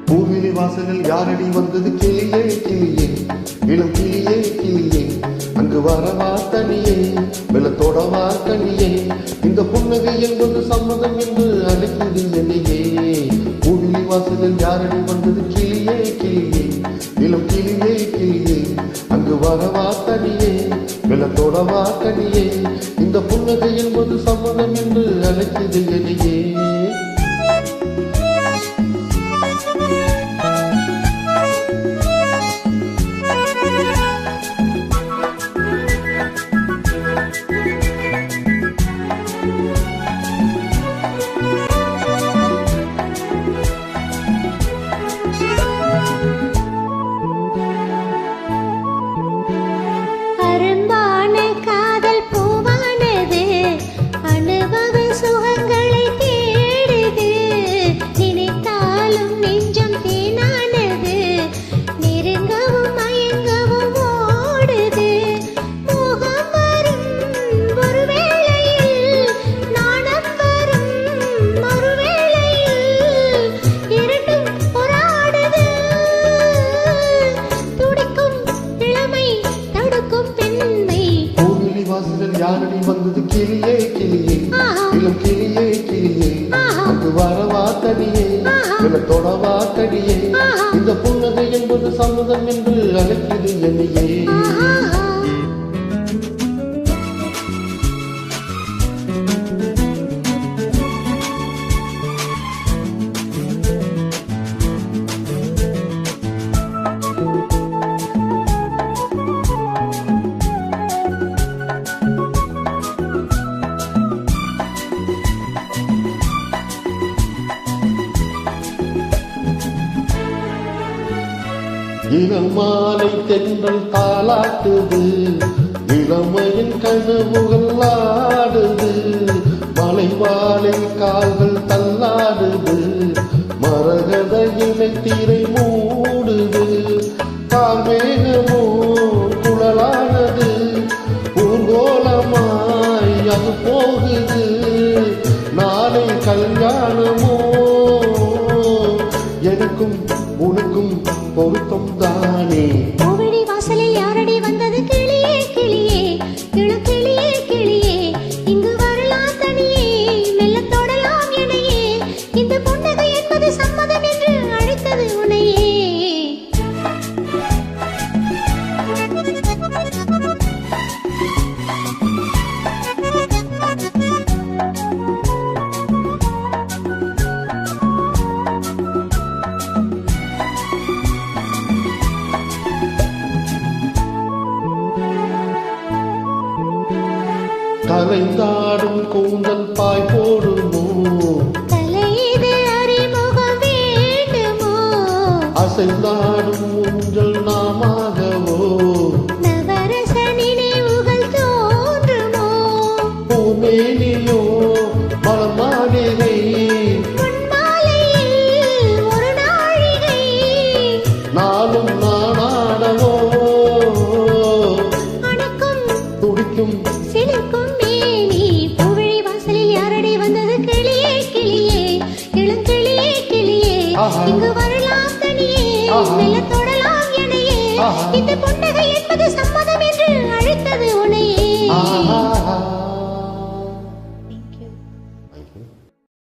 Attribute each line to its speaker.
Speaker 1: பூவிலி வாசலில் யாரடி வந்தது கிளியே கிளியே இளம் கிளியே கிளியே அங்கு வரவா தனியே வெள்ளத்தோடவா கனியே இந்த புன்னகை என்பது சம்மதம் என்று அழைக்குது என்னையே பூவிலி வாசலில் யாரடி வந்தது கிளியே கிளியே இளம் கிளியே கிளியே அங்கு வரவா தனியே வெள்ளத்தோடவா கனியே இந்த புன்னகை என்பது சம்மதம் என்று அழைக்குது என்னையே யாரடி வந்தது கிளியே கிளியே இளம் கிளியே கிளியே அங்கு வரவா தனியே வெள்ளத்தோடவா கடியே இந்த புன்னகை என்பது சம்மதம் என்று அழைக்குது என்னையே இளமாலை தென்றல் தாளாட்டுது இளமையின் கனவுகள் ஆடுது மலைவாழில் கால்கள் தள்ளாடுது மரகத இலை தீரை மூடுது கால்மேகமோ குழலானது ஊர்கோலமாய் அது போகுது நாளை கல்யாணமோ எனக்கும் உனக்கும் பொருத்தம் தானே
Speaker 2: கோவிடி வாசலில் யாரடி வந்தது கிளியே கிளியே இளம் கிளியே கிளியே இங்கு வரலாம் தனியே மெல்ல தொடலாம் எனையே இந்த புன்னகை என்பது சம்மதம் என்று அழைத்தது உனையே
Speaker 1: கலைந்தாடும் கூந்தல் பாய் போடுமோ
Speaker 2: தலையீது அறிமுகம் வேண்டுமோ
Speaker 1: அசைந்தாடும் ஊஞ்சல் நாமாகவோ
Speaker 2: நவரச நினைவுகள் தோன்றுமோ
Speaker 1: பூமேனியோ மலமாளிகை
Speaker 2: பொன்மாலையில் ஒரு நாழிகை
Speaker 1: நாளும் நானாடவோ
Speaker 2: அணக்கும்
Speaker 1: துடிக்கும்
Speaker 2: சிலிர்க்கும் பூவிழி வாசலில் யாரடி வந்தது கிளியே கிளியே இளம் கிளியே கிளியே இங்கு வரலாம் தனியே மெல்ல தொடலாம் எனையே இந்த புன்னகை என்பது சம்மதம் என்று